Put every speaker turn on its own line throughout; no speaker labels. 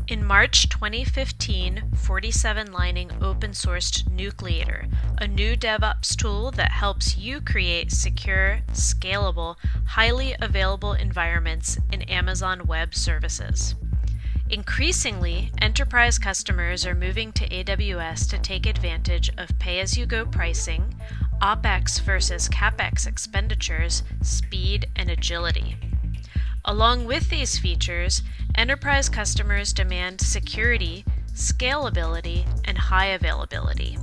In March 2015, 47 Lining open-sourced Nucleator, a new DevOps tool that helps you create secure, scalable, highly available environments in Amazon Web Services. Increasingly, enterprise customers are moving to AWS to take advantage of pay-as-you-go pricing, OpEx versus CapEx expenditures, speed, and agility. Along with these features, enterprise customers demand security, scalability, and high availability.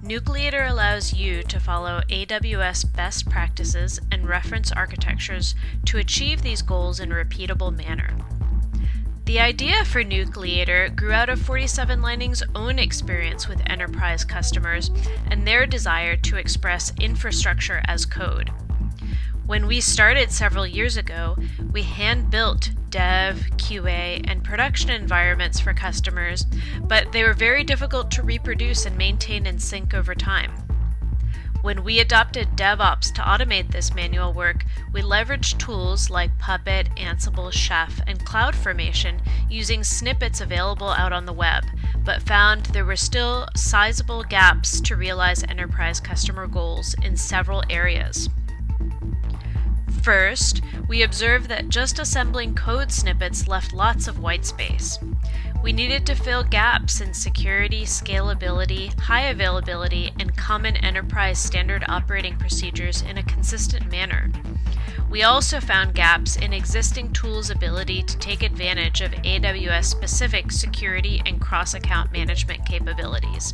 Nucleator allows you to follow AWS best practices and reference architectures to achieve these goals in a repeatable manner. The idea for Nucleator grew out of 47 Lining's own experience with enterprise customers and their desire to express infrastructure as code. When we started several years ago, we hand-built dev, QA, and production environments for customers, but they were very difficult to reproduce and maintain in sync over time. When we adopted DevOps to automate this manual work, we leveraged tools like Puppet, Ansible, Chef, and CloudFormation using snippets available out on the web, but found there were still sizable gaps to realize enterprise customer goals in several areas. First, we observed that just assembling code snippets left lots of white space. We needed to fill gaps in security, scalability, high availability, and common enterprise standard operating procedures in a consistent manner. We also found gaps in existing tools' ability to take advantage of AWS-specific security and cross-account management capabilities.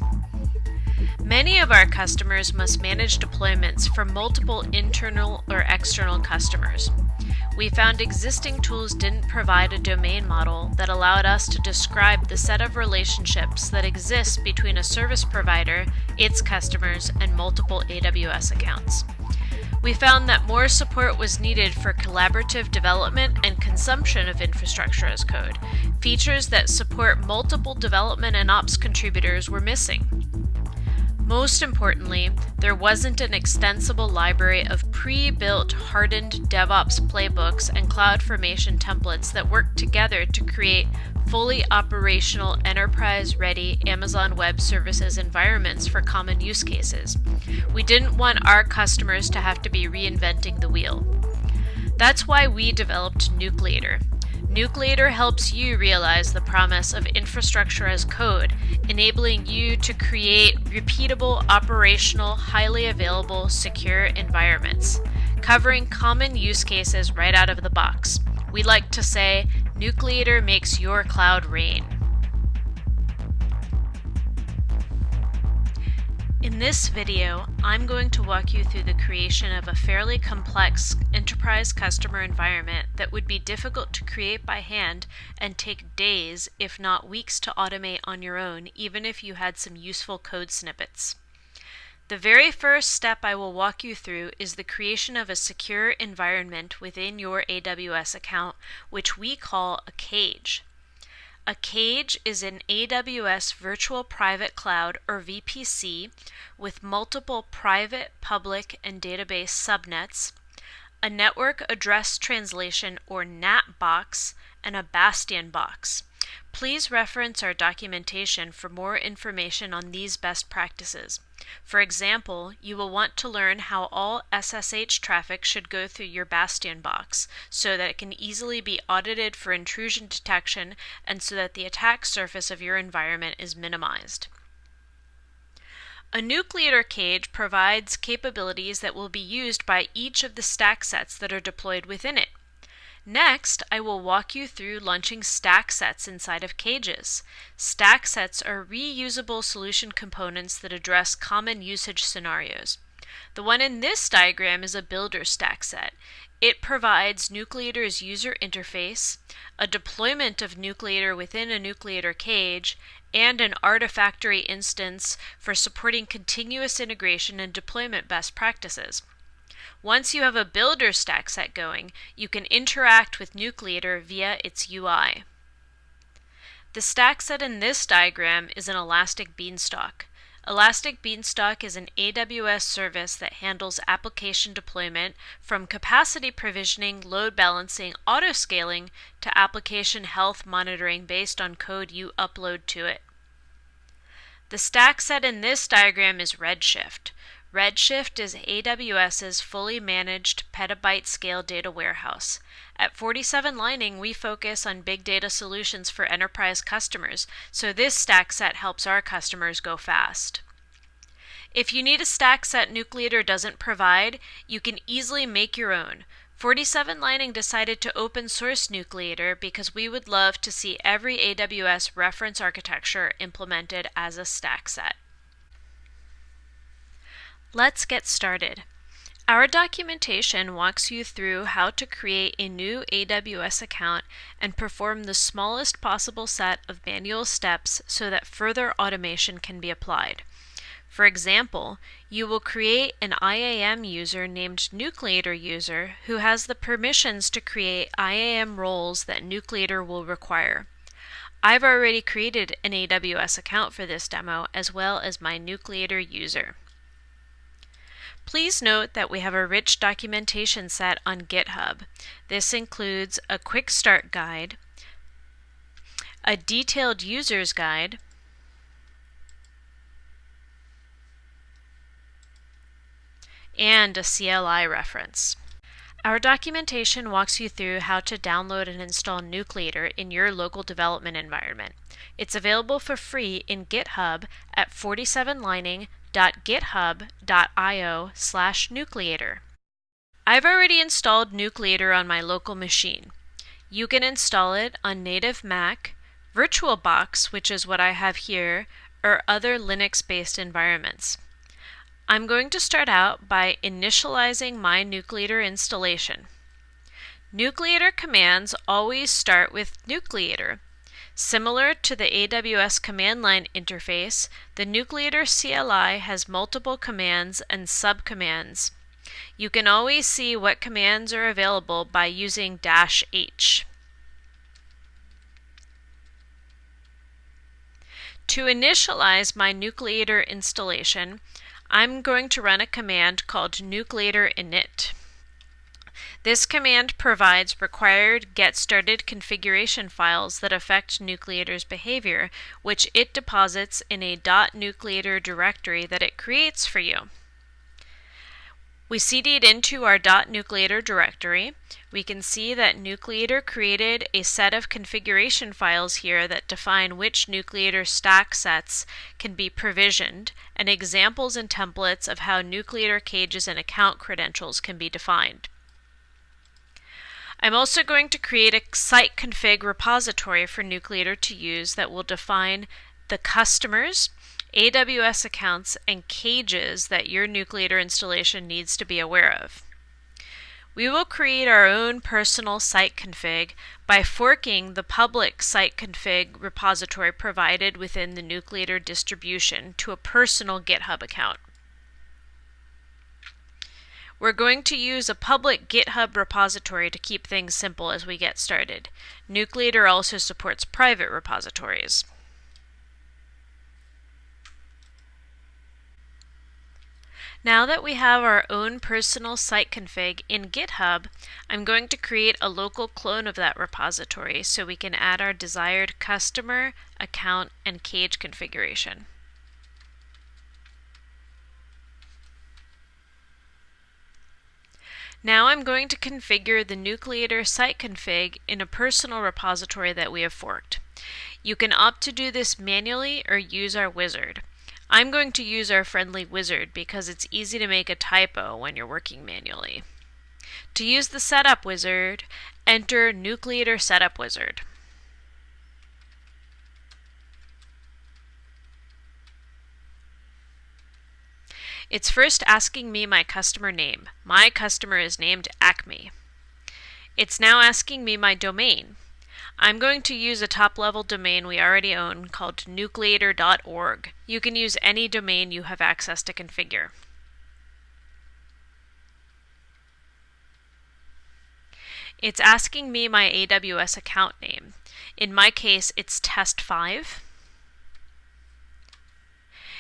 Many of our customers must manage deployments for multiple internal or external customers. We found existing tools didn't provide a domain model that allowed us to describe the set of relationships that exist between a service provider, its customers, and multiple AWS accounts. We found that more support was needed for collaborative development and consumption of infrastructure as code. Features that support multiple development and ops contributors were missing. Most importantly, there wasn't an extensible library of pre-built, hardened DevOps playbooks and CloudFormation templates that worked together to create fully operational, enterprise-ready Amazon Web Services environments for common use cases. We didn't want our customers to have to be reinventing the wheel. That's why we developed Nucleator. Nucleator helps you realize the promise of infrastructure as code, enabling you to create repeatable, operational, highly available, secure environments, covering common use cases right out of the box. We like to say, Nucleator makes your cloud rain. In this video, I'm going to walk you through the creation of a fairly complex enterprise customer environment that would be difficult to create by hand and take days, if not weeks, to automate on your own, even if you had some useful code snippets. The very first step I will walk you through is the creation of a secure environment within your AWS account, which we call a cage. A cage is an AWS Virtual Private Cloud, or VPC, with multiple private, public, and database subnets, a network address translation, or NAT box, and a bastion box. Please reference our documentation for more information on these best practices. For example, you will want to learn how all SSH traffic should go through your bastion box so that it can easily be audited for intrusion detection and so that the attack surface of your environment is minimized. A Nucleator cage provides capabilities that will be used by each of the stack sets that are deployed within it. Next, I will walk you through launching stack sets inside of cages. Stack sets are reusable solution components that address common usage scenarios. The one in this diagram is a builder stack set. It provides Nucleator's user interface, a deployment of Nucleator within a Nucleator cage, and an Artifactory instance for supporting continuous integration and deployment best practices. Once you have a builder stack set going, you can interact with Nucleator via its UI. The stack set in this diagram is an elastic beanstalk. Elastic Beanstalk is an AWS service that handles application deployment from capacity provisioning, load balancing, auto-scaling to application health monitoring based on code you upload to it. The stack set in this diagram is Redshift. Redshift is AWS's fully managed petabyte scale data warehouse. At 47 Lining, we focus on big data solutions for enterprise customers, so this stack set helps our customers go fast. If you need a stack set Nucleator doesn't provide, you can easily make your own. 47 Lining decided to open source Nucleator because we would love to see every AWS reference architecture implemented as a stack set. Let's get started. Our documentation walks you through how to create a new AWS account and perform the smallest possible set of manual steps so that further automation can be applied. For example, you will create an IAM user named Nucleator user who has the permissions to create IAM roles that Nucleator will require. I've already created an AWS account for this demo as well as my Nucleator user. Please note that we have a rich documentation set on GitHub. This includes a quick start guide, a detailed user's guide, and a CLI reference. Our documentation walks you through how to download and install Nucleator in your local development environment. It's available for free in GitHub at 47lining.github.io/Nucleator. I've already installed Nucleator on my local machine. You can install it on native Mac, VirtualBox, which is what I have here, or other Linux-based environments. I'm going to start out by initializing my Nucleator installation. Nucleator commands always start with Nucleator. Similar to the AWS command line interface, the Nucleator CLI has multiple commands and subcommands. You can always see what commands are available by using -H. To initialize my Nucleator installation, I'm going to run a command called Nucleator init. This command provides required get-started configuration files that affect Nucleator's behavior, which it deposits in a .nucleator directory that it creates for you. We CD'd into our .nucleator directory. We can see that Nucleator created a set of configuration files here that define which Nucleator stack sets can be provisioned, and examples and templates of how Nucleator cages and account credentials can be defined. I'm also going to create a site config repository for Nucleator to use that will define the customers, AWS accounts, and cages that your Nucleator installation needs to be aware of. We will create our own personal site config by forking the public site config repository provided within the Nucleator distribution to a personal GitHub account. We're going to use a public GitHub repository to keep things simple as we get started. Nucleator also supports private repositories. Now that we have our own personal site config in GitHub, I'm going to create a local clone of that repository so we can add our desired customer, account, and cage configuration. Now I'm going to configure the Nucleator site config in a personal repository that we have forked. You can opt to do this manually or use our wizard. I'm going to use our friendly wizard because it's easy to make a typo when you're working manually. To use the setup wizard, enter Nucleator setup wizard. It's first asking me my customer name. My customer is named Acme. It's now asking me my domain. I'm going to use a top-level domain we already own called nucleator.org. You can use any domain you have access to configure. It's asking me my AWS account name. In my case, it's test5.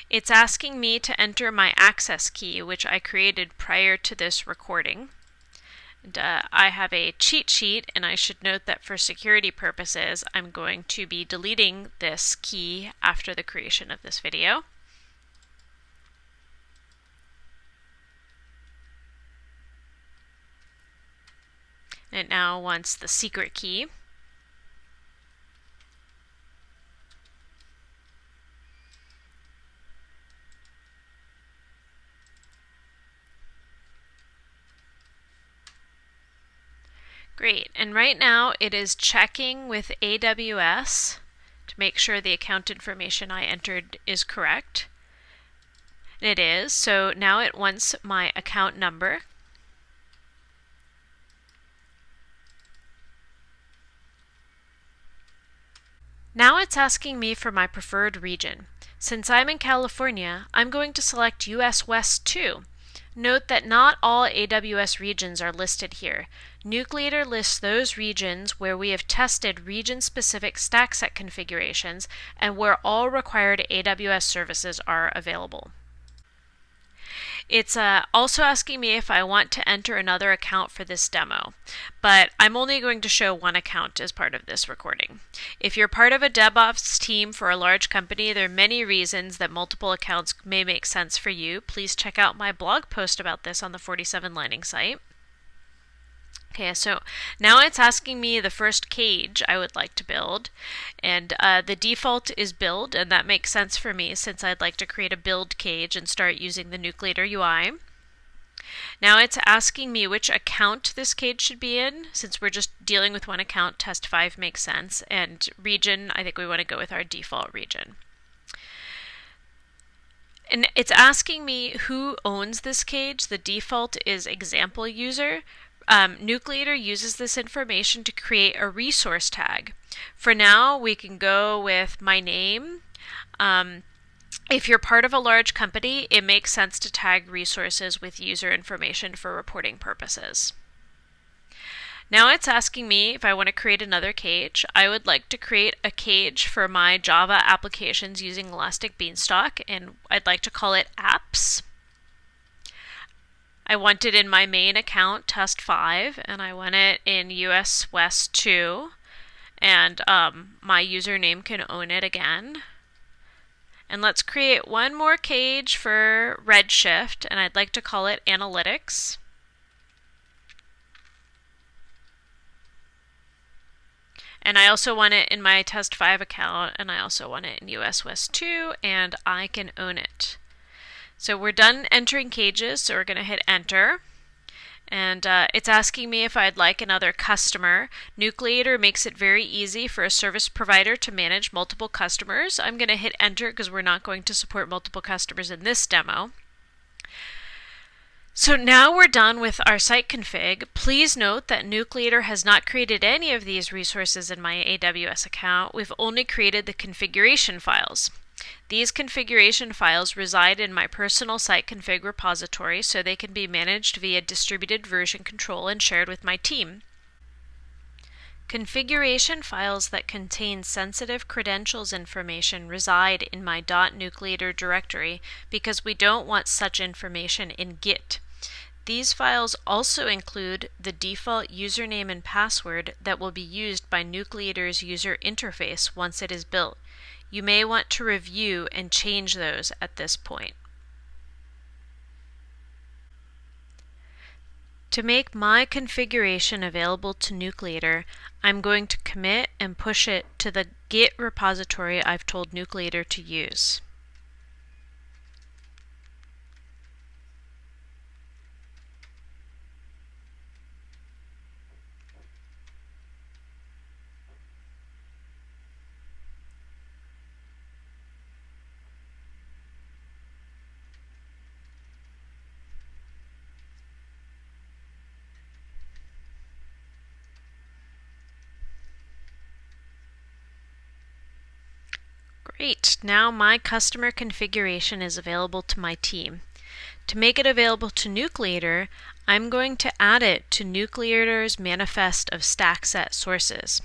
It's asking me to enter my access key, which I created prior to this recording. And, I have a cheat sheet, and I should note that for security purposes, I'm going to be deleting this key after the creation of this video. And it now wants the secret key. Great, and right now it is checking with AWS to make sure the account information I entered is correct. And it is, so now it wants my account number. Now it's asking me for my preferred region. Since I'm in California, I'm going to select US West 2. Note that not all AWS regions are listed here. Nucleator lists those regions where we have tested region-specific stack set configurations and where all required AWS services are available. It's also asking me if I want to enter another account for this demo, but I'm only going to show one account as part of this recording. If you're part of a DevOps team for a large company, there are many reasons that multiple accounts may make sense for you. Please check out my blog post about this on the 47 Lining site. Okay, so now it's asking me the first cage I would like to build, and the default is build, and that makes sense for me since I'd like to create a build cage and start using the Nucleator UI. Now it's asking me which account this cage should be in. Since we're just dealing with one account, test 5 makes sense, and region, I think we want to go with our default region. And it's asking me who owns this cage. The default is example user. Nucleator uses this information to create a resource tag. For now, we can go with my name. If you're part of a large company, it makes sense to tag resources with user information for reporting purposes. Now it's asking me if I want to create another cage. I would like to create a cage for my Java applications using Elastic Beanstalk, and I'd like to call it apps. I want it in my main account, test 5, and I want it in US West 2, and my username can own it again. And let's create one more cage for Redshift, and I'd like to call it Analytics. And I also want it in my test 5 account, and I also want it in US West 2, and I can own it. So we're done entering cages, so we're going to hit enter. And it's asking me if I'd like another customer. Nucleator makes it very easy for a service provider to manage multiple customers. I'm going to hit enter because we're not going to support multiple customers in this demo. So now we're done with our site config. Please note that Nucleator has not created any of these resources in my AWS account. We've only created the configuration files. These configuration files reside in my personal site config repository, so they can be managed via distributed version control and shared with my team. Configuration files that contain sensitive credentials information reside in my .nucleator directory because we don't want such information in Git. These files also include the default username and password that will be used by Nucleator's user interface once it is built. You may want to review and change those at this point. To make my configuration available to Nucleator, I'm going to commit and push it to the Git repository I've told Nucleator to use. Great, now my customer configuration is available to my team. To make it available to Nucleator, I'm going to add it to Nucleator's manifest of stack set sources.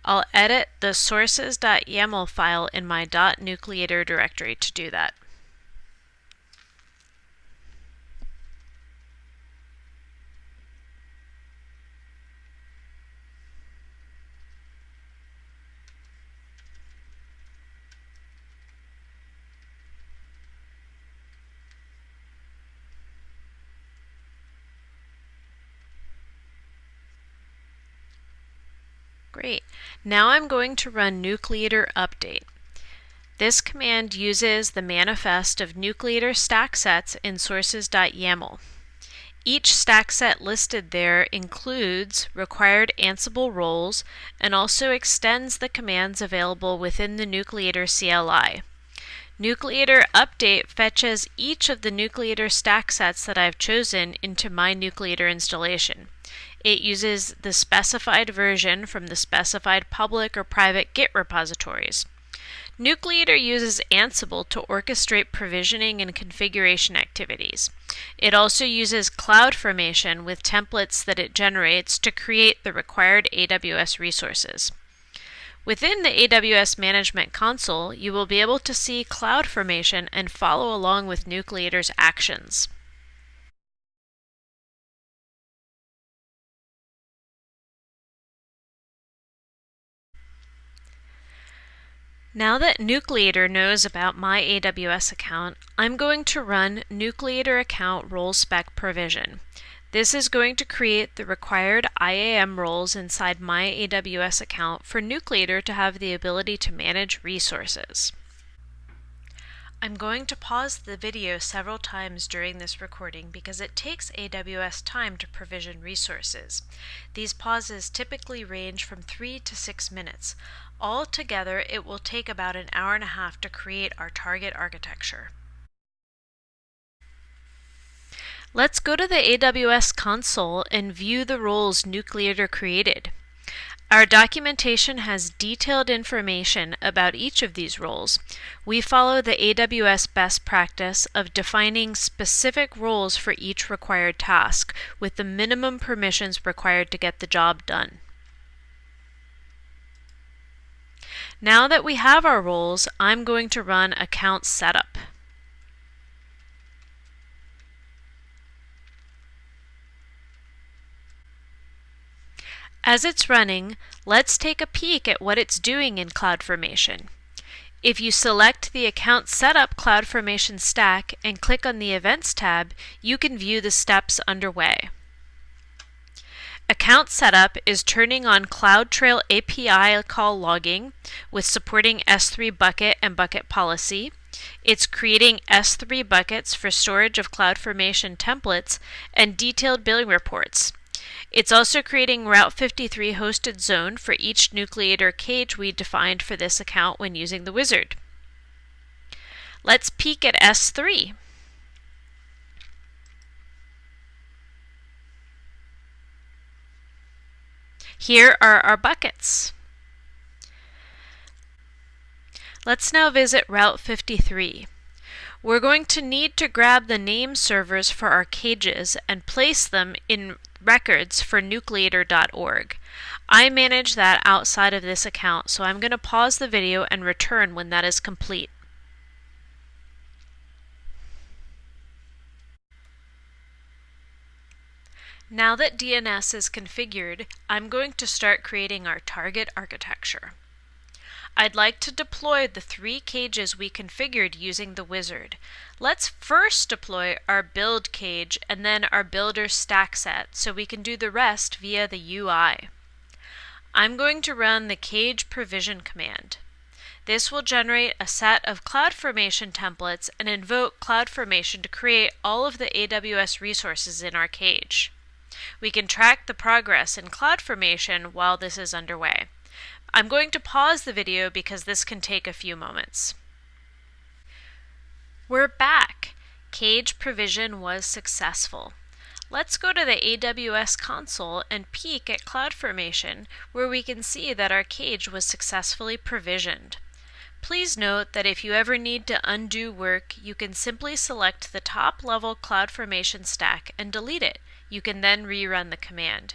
I'll edit the sources.yaml file in my .nucleator directory to do that. Great. Now I'm going to run Nucleator update. This command uses the manifest of Nucleator stack sets in sources.yaml. Each stack set listed there includes required Ansible roles and also extends the commands available within the Nucleator CLI. Nucleator update fetches each of the Nucleator stack sets that I've chosen into my Nucleator installation. It uses the specified version from the specified public or private Git repositories. Nucleator uses Ansible to orchestrate provisioning and configuration activities. It also uses CloudFormation with templates that it generates to create the required AWS resources. Within the AWS Management Console, you will be able to see CloudFormation and follow along with Nucleator's actions. Now that Nucleator knows about my AWS account, I'm going to run Nucleator account role spec provision. This is going to create the required IAM roles inside my AWS account for Nucleator to have the ability to manage resources. I'm going to pause the video several times during this recording because it takes AWS time to provision resources. These pauses typically range from 3 to 6 minutes. Altogether, it will take about an hour and a half to create our target architecture. Let's go to the AWS console and view the roles Nucleator created. Our documentation has detailed information about each of these roles. We follow the AWS best practice of defining specific roles for each required task, with the minimum permissions required to get the job done. Now that we have our roles, I'm going to run account setup. As it's running, let's take a peek at what it's doing in CloudFormation. If you select the Account Setup CloudFormation stack and click on the Events tab, you can view the steps underway. Account Setup is turning on CloudTrail API call logging with supporting S3 bucket and bucket policy. It's creating S3 buckets for storage of CloudFormation templates and detailed billing reports. It's also creating Route 53 hosted zone for each Nucleator cage we defined for this account when using the wizard. Let's peek at S3. Here are our buckets. Let's now visit Route 53. We're going to need to grab the name servers for our cages and place them in records for nucleator.org. I manage that outside of this account, so I'm going to pause the video and return when that is complete. Now that DNS is configured, I'm going to start creating our target architecture. I'd like to deploy the 3 cages we configured using the wizard. Let's first deploy our build cage and then our builder stack set so we can do the rest via the UI. I'm going to run the cage provision command. This will generate a set of CloudFormation templates and invoke CloudFormation to create all of the AWS resources in our cage. We can track the progress in CloudFormation while this is underway. I'm going to pause the video because this can take a few moments. We're back. Cage provision was successful. Let's go to the AWS console and peek at CloudFormation, where we can see that our cage was successfully provisioned. Please note that if you ever need to undo work, you can simply select the top-level CloudFormation stack and delete it. You can then rerun the command.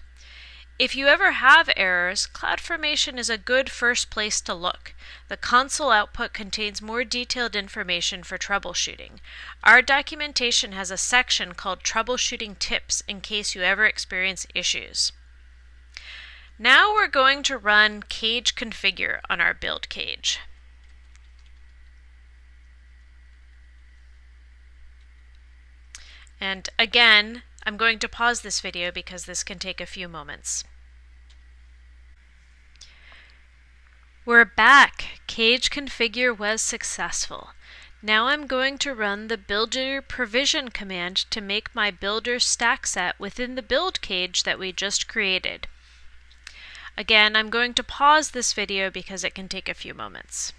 If you ever have errors, CloudFormation is a good first place to look. The console output contains more detailed information for troubleshooting. Our documentation has a section called Troubleshooting Tips in case you ever experience issues. Now we're going to run cage configure on our build cage. And again, I'm going to pause this video because this can take a few moments. We're back. Cage configure was successful. Now I'm going to run the builder provision command to make my builder stack set within the build cage that we just created. Again, I'm going to pause this video because it can take a few moments.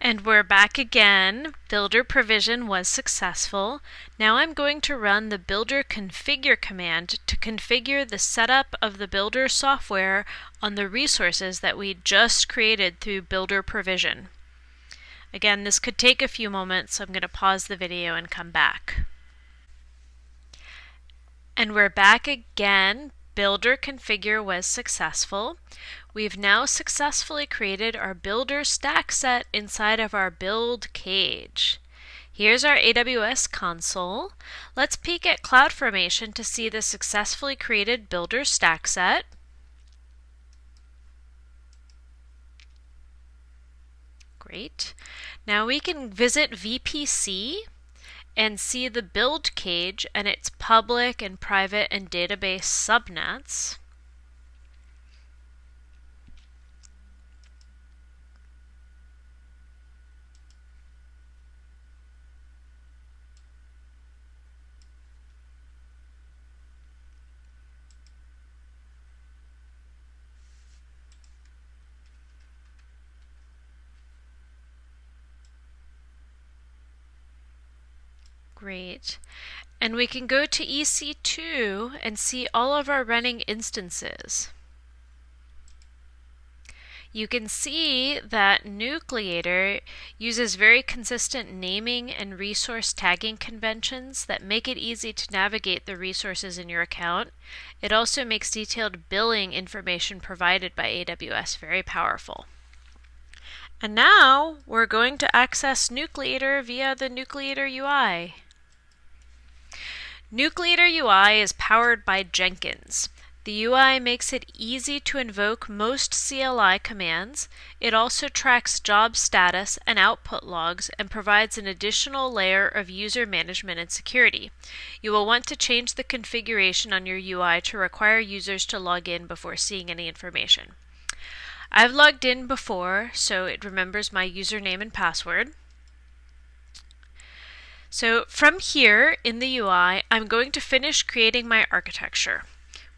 And we're back again. Builder provision was successful. Now I'm going to run the builder configure command to configure the setup of the builder software on the resources that we just created through builder provision. Again, this could take a few moments, so I'm going to pause the video and come back. And we're back again. Builder configure was successful. We've now successfully created our builder stack set inside of our build cage. Here's our AWS console. Let's peek at CloudFormation to see the successfully created builder stack set. Great. Now we can visit VPC and see the build cage and its public and private and database subnets. Great. And we can go to EC2 and see all of our running instances. You can see that Nucleator uses very consistent naming and resource tagging conventions that make it easy to navigate the resources in your account. It also makes detailed billing information provided by AWS very powerful. And now we're going to access Nucleator via the Nucleator UI. Nucleator UI is powered by Jenkins. The UI makes it easy to invoke most CLI commands. It also tracks job status and output logs and provides an additional layer of user management and security. You will want to change the configuration on your UI to require users to log in before seeing any information. I've logged in before, so it remembers my username and password. So from here in the UI, I'm going to finish creating my architecture.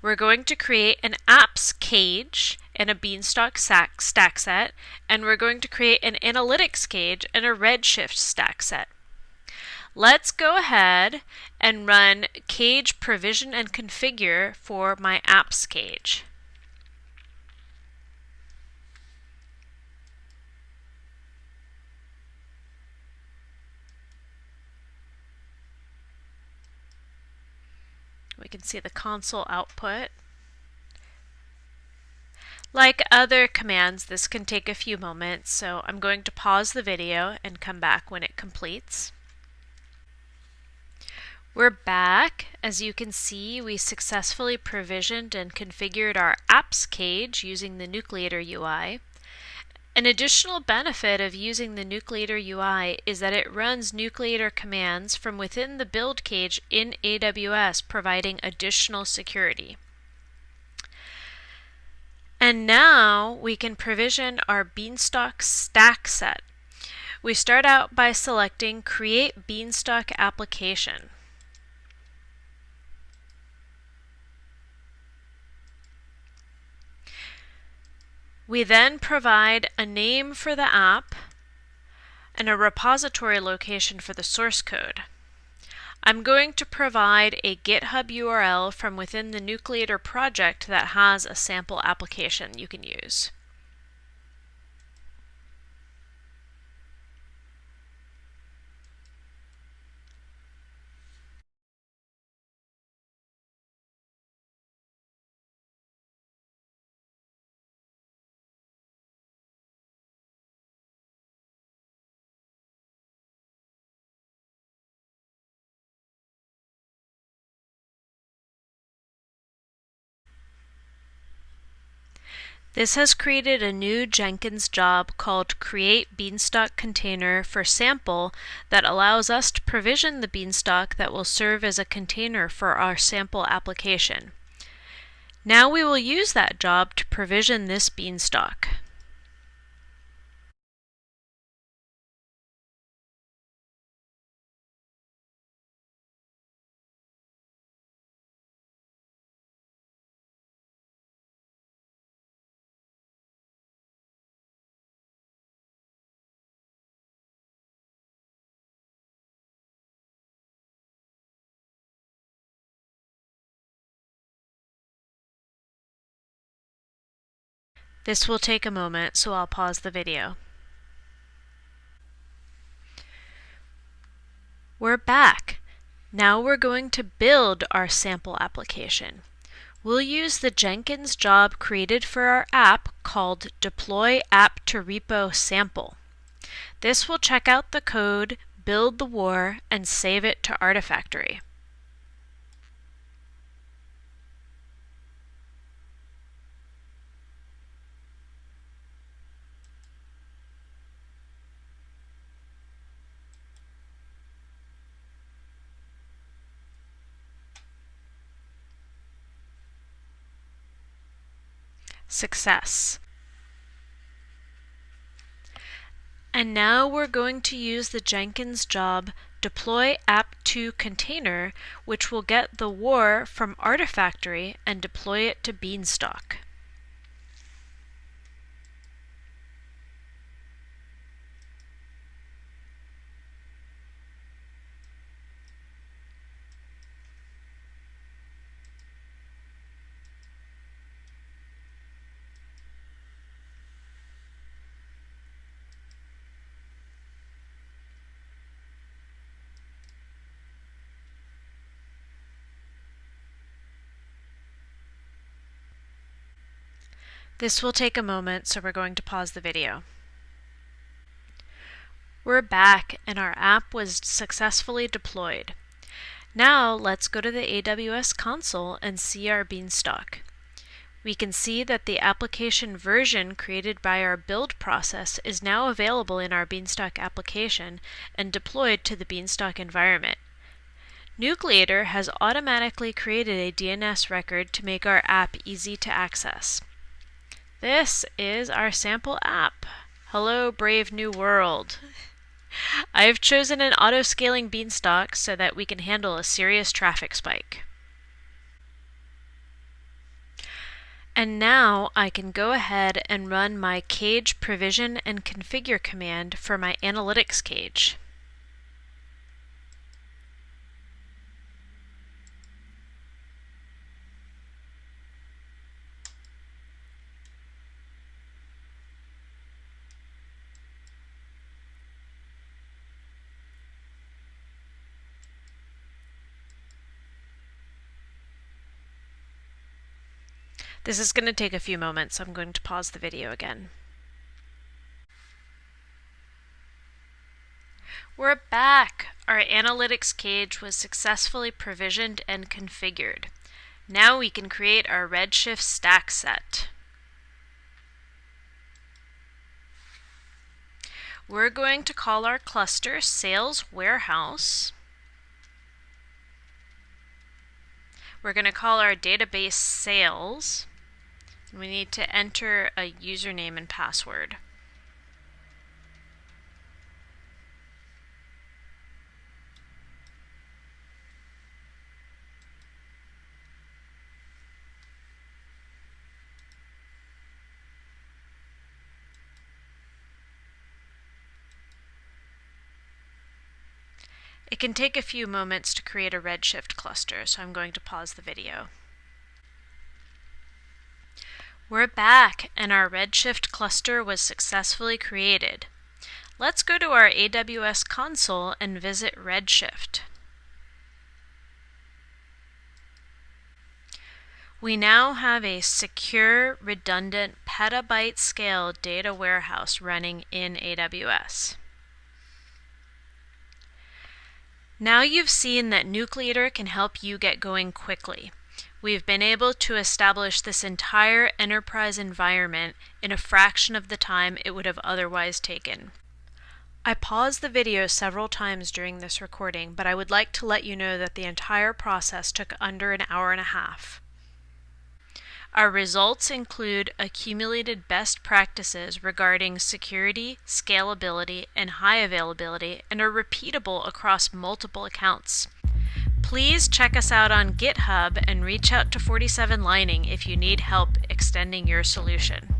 We're going to create an apps cage and a beanstalk stack set, and we're going to create an analytics cage and a redshift stack set. Let's go ahead and run cage provision and configure for my apps cage. We can see the console output. Like other commands, this can take a few moments, so I'm going to pause the video and come back when it completes. We're back. As you can see, we successfully provisioned and configured our apps cage using the Nucleator UI. An additional benefit of using the Nucleator UI is that it runs Nucleator commands from within the build cage in AWS, providing additional security. And now we can provision our Beanstalk stack set. We start out by selecting Create Beanstalk Application. We then provide a name for the app and a repository location for the source code. I'm going to provide a GitHub URL from within the Nucleator project that has a sample application you can use. This has created a new Jenkins job called Create Beanstalk Container for Sample that allows us to provision the beanstalk that will serve as a container for our sample application. Now we will use that job to provision this beanstalk. This will take a moment, so I'll pause the video. We're back. Now we're going to build our sample application. We'll use the Jenkins job created for our app called Deploy App to Repo Sample. This will check out the code, build the war, and save it to Artifactory. Success. And now we're going to use the Jenkins job deploy app to container, which will get the war from Artifactory and deploy it to Beanstalk. This will take a moment, so we're going to pause the video. We're back and our app was successfully deployed. Now let's go to the AWS console and see our Beanstalk. We can see that the application version created by our build process is now available in our Beanstalk application and deployed to the Beanstalk environment. Nucleator has automatically created a DNS record to make our app easy to access. This is our sample app. Hello, brave new world. I've chosen an auto-scaling Beanstalk so that we can handle a serious traffic spike. And now I can go ahead and run my cage provision and configure command for my analytics cage. This is going to take a few moments, so I'm going to pause the video again. We're back! Our analytics cage was successfully provisioned and configured. Now we can create our Redshift stack set. We're going to call our cluster Sales Warehouse. We're going to call our database Sales. We need to enter a username and password. It can take a few moments to create a Redshift cluster, so I'm going to pause the video. We're back, and our Redshift cluster was successfully created. Let's go to our AWS console and visit Redshift. We now have a secure, redundant, petabyte-scale data warehouse running in AWS. Now you've seen that Nucleator can help you get going quickly. We've been able to establish this entire enterprise environment in a fraction of the time it would have otherwise taken. I paused the video several times during this recording, but I would like to let you know that the entire process took under an hour and a half. Our results include accumulated best practices regarding security, scalability, and high availability, and are repeatable across multiple accounts. Please check us out on GitHub and reach out to 47 Lining if you need help extending your solution.